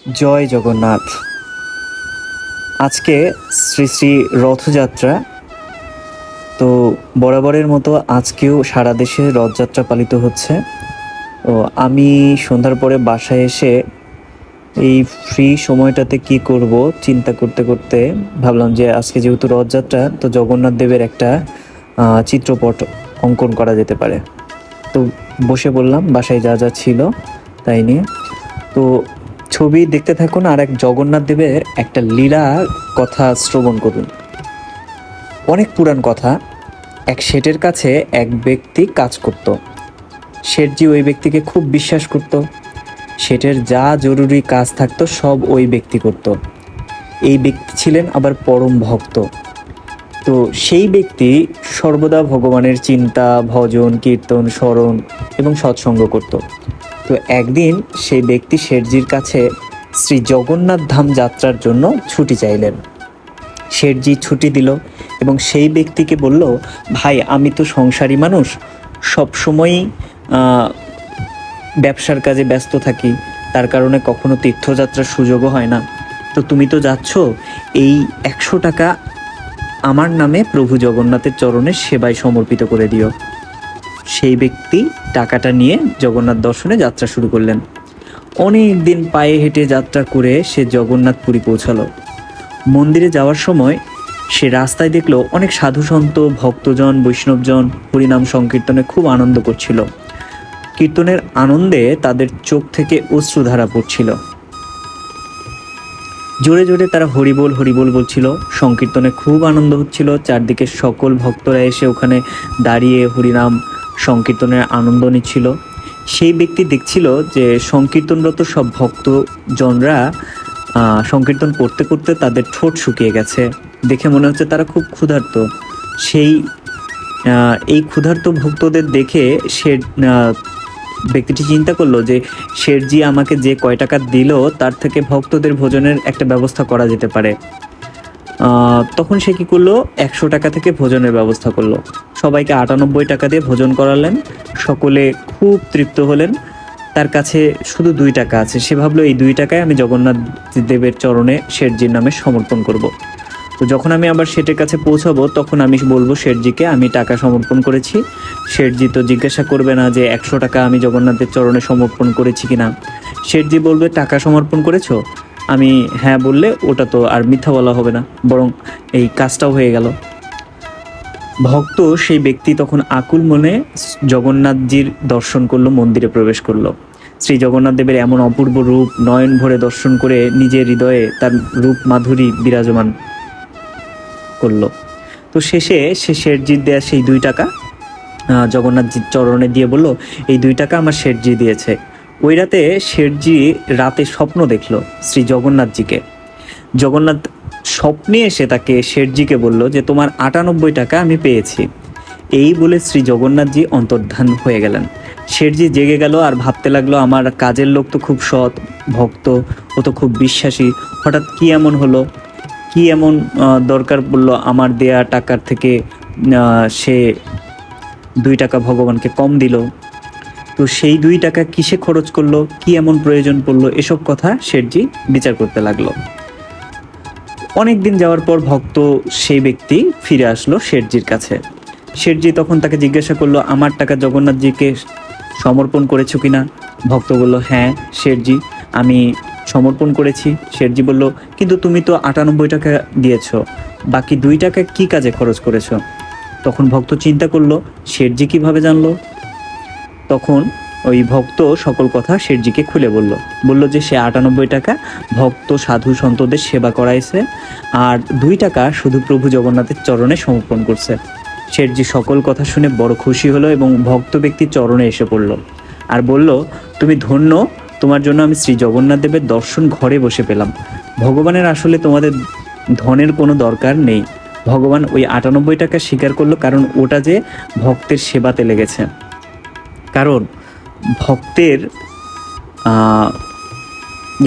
জয় জগন্নাথ। আজকে শ্রী শ্রী রথযাত্রা। তো বরাবরের মতো আজকেও সারা দেশে রথযাত্রা পালিত হচ্ছে। তো আমি সন্ধ্যার পরে বাসায় এসে এই ফ্রি সময়টাতে কি করব চিন্তা করতে করতে ভাবলাম যে আজকে যেহেতু রথযাত্রা, তো জগন্নাথ দেবের একটা চিত্রপট অঙ্কন করা যেতে পারে। তো বসে বললাম, বাসায় যা যা ছিল তাই নিয়ে। তো ছবি দেখতে থাকুন আর এক জগন্নাথ দেবের একটা লীলা কথা শ্রবণ করুন। অনেক পুরান কথা। এক শেঠের কাছে এক ব্যক্তি কাজ করত। শেঠজি ওই ব্যক্তিকে খুব বিশ্বাস করত। শেঠের যা জরুরি কাজ থাকতো সব ওই ব্যক্তি করত। এই ব্যক্তি ছিলেন আবার পরম ভক্ত। তো সেই ব্যক্তি সর্বদা ভগবানের চিন্তা, ভজন, কীর্তন, স্মরণ এবং সৎসঙ্গ করত। তো একদিন সেই ব্যক্তি শেঠজির কাছে শ্রী জগন্নাথ ধাম যাত্রার জন্য ছুটি চাইলেন। শেঠজি ছুটি দিল এবং সেই ব্যক্তিকে বলল, ভাই আমি তো সংসারী মানুষ, সবসময়ই ব্যবসার কাজে ব্যস্ত থাকি, তার কারণে কখনো তীর্থযাত্রার সুযোগও হয় না। তো তুমি তো যাচ্ছ, এই 100 টাকা আমার নামে প্রভু জগন্নাথের চরণে সেবায় সমর্পিত করে দিও। সেই ব্যক্তি টাকাটা নিয়ে জগন্নাথ দর্শনে যাত্রা শুরু করলেন। অনেক দিন পায়ে হেঁটে যাত্রা করে সে জগন্নাথপুরী পৌঁছালো। মন্দিরে যাওয়ার সময় সে রাস্তায় দেখলো অনেক সাধুসন্ত, ভক্তজন, বৈষ্ণবজন হরিনাম সংকীর্তনে খুব আনন্দ করছিল। কীর্তনের আনন্দে তাদের চোখ থেকে অশ্রুধারা পড়ছিল। জোরে জোরে তারা হরিবোল হরিবোল বলছিল। সংকীর্তনে খুব আনন্দ হচ্ছিল। চারদিকে সকল ভক্তরা এসে ওখানে দাঁড়িয়ে হরিনাম সংকীর্তনের আনন্দ নিচ্ছিল। সেই ব্যক্তি দেখছিল যে সংকীর্তনরত সব ভক্তজনরা সংকীর্তন করতে করতে তাদের ঠোঁট শুকিয়ে গেছে। দেখে মনে হচ্ছে তারা খুব ক্ষুধার্ত। এই ক্ষুধার্ত ভক্তদের দেখে সে ব্যক্তিটি চিন্তা করলো যে শেঠজি আমাকে যে কয় টাকা দিল তার থেকে ভক্তদের ভোজনের একটা ব্যবস্থা করা যেতে পারে। তখন সে কী করলো, 100 টাকা থেকে ভোজনের ব্যবস্থা করলো। সবাইকে 98 টাকা দিয়ে ভোজন করালেন। সকলে খুব তৃপ্ত হলেন। তার কাছে শুধু 2 টাকা আছে। সে ভাবলো এই 2 টাকায় আমি জগন্নাথ দেবের চরণে শেঠজির নামে সমর্পণ করব। তো যখন আমি আবার শেঠের কাছে পৌঁছাবো তখন আমি বলবো শেঠজিকে আমি টাকা সমর্পণ করেছি। শেঠজি তো জিজ্ঞাসা করবে না যে 100 টাকা আমি জগন্নাথের চরণে সমর্পণ করেছি কিনা। শেঠজি বলবে টাকা সমর্পণ করেছো? আমি হ্যাঁ বললে ওটা তো আর মিথ্যা বলা হবে না, বরং এই কাজটাও হয়ে গেল। ভক্ত সেই ব্যক্তি তখন আকুল মনে জগন্নাথজির দর্শন করলো, মন্দিরে প্রবেশ করলো। শ্রী জগন্নাথ দেবের এমন অপূর্ব রূপ নয়ন ভরে দর্শন করে নিজের হৃদয়ে তার রূপ মাধুরী বিরাজমান করলো। তো শেষে সে শেঠজির দেয়া সেই 2 টাকা জগন্নাথজির চরণে দিয়ে বলল, এই 2 টাকা আমার শেঠজি দিয়েছে। ওই রাতে শেঠজি রাতে স্বপ্ন দেখলো শ্রী জগন্নাথজিকে। জগন্নাথ স্বপ্নে এসে তাকে শেঠজিকে বলল যে তোমার 98 টাকা আমি পেয়েছি। এই বলে শ্রী জগন্নাথজি অন্তর্ধান হয়ে গেলেন। শেঠজি জেগে গেল আর ভাবতে লাগলো, আমার কাজের লোক তো খুব সৎ ভক্ত, ও তো খুব বিশ্বাসী, হঠাৎ কি এমন হলো, কি এমন দরকার পড়লো আমার দেয়া টাকার থেকে সে 2 টাকা ভগবানকে কম দিল। তো সেই 2 টাকা কিসে খরচ করলো, কি এমন প্রয়োজন পড়লো, এসব কথা শেঠজি বিচার করতে লাগলো। অনেক দিন যাওয়ার পর ভক্ত সেই ব্যক্তি ফিরে আসলো শেঠজির কাছে। শেঠজি তখন তাকে জিজ্ঞাসা করলো, আমার টাকা জগন্নাথজিকে সমর্পণ করেছো কিনা? ভক্ত বলল, হ্যাঁ শেঠজি আমি সমর্পণ করেছি। শেঠজি বলল, কিন্তু তুমি তো 98 টাকা দিয়েছো, বাকি 2 টাকা কি কাজে খরচ করেছো? তখন ভক্ত চিন্তা করলো, শেঠজি কিভাবে জানলো? তখন ওই ভক্ত সকল কথা শেঠজিকে খুলে বলল যে সে 98 টাকা ভক্ত সাধু সন্তদের সেবা করাইছে আর 2 টাকা শুধু প্রভু জগন্নাথের চরণে সমর্পণ করছে। শেঠজি সকল কথা শুনে বড় খুশি হলো এবং ভক্ত ব্যক্তির চরণে এসে পড়ল আর বলল, তুমি ধন্য, তোমার জন্য আমি শ্রী জগন্নাথ দেবের দর্শন ঘরে বসে পেলাম। ভগবানের আসলে তোমাদের ধনের কোনো দরকার নেই। ভগবান ওই 98 টাকা স্বীকার করলো কারণ ওটা যে ভক্তের সেবাতে লেগেছে। কারণ ভক্তের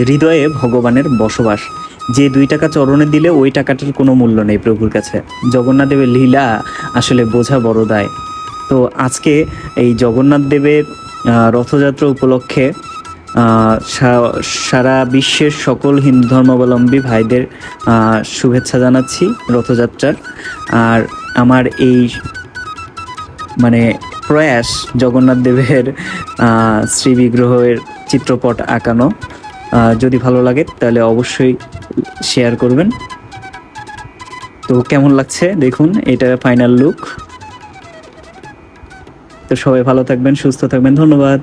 হৃদয়ে ভগবানের বসবাস। যে 2 টাকা চরণে দিলে ওই টাকাটার কোনো মূল্য নেই প্রভুর কাছে। জগন্নাথ দেবের লীলা আসলে বোঝা বড় দায়। তো আজকে এই জগন্নাথ দেবের রথযাত্রা উপলক্ষে সারা বিশ্বের সকল হিন্দু ধর্মাবলম্বী ভাইদের শুভেচ্ছা জানাচ্ছি রথযাত্রার। আর আমার এই মানে প্রয়াস জগন্নাথ দেবের শ্রী বিগ্রহের চিত্রপট আঁকানো, যদি ভালো লাগে তাহলে অবশ্যই শেয়ার করবেন। তো কেমন লাগছে দেখুন, এটা ফাইনাল লুক। তো সবাই ভালো থাকবেন, সুস্থ থাকবেন, ধন্যবাদ।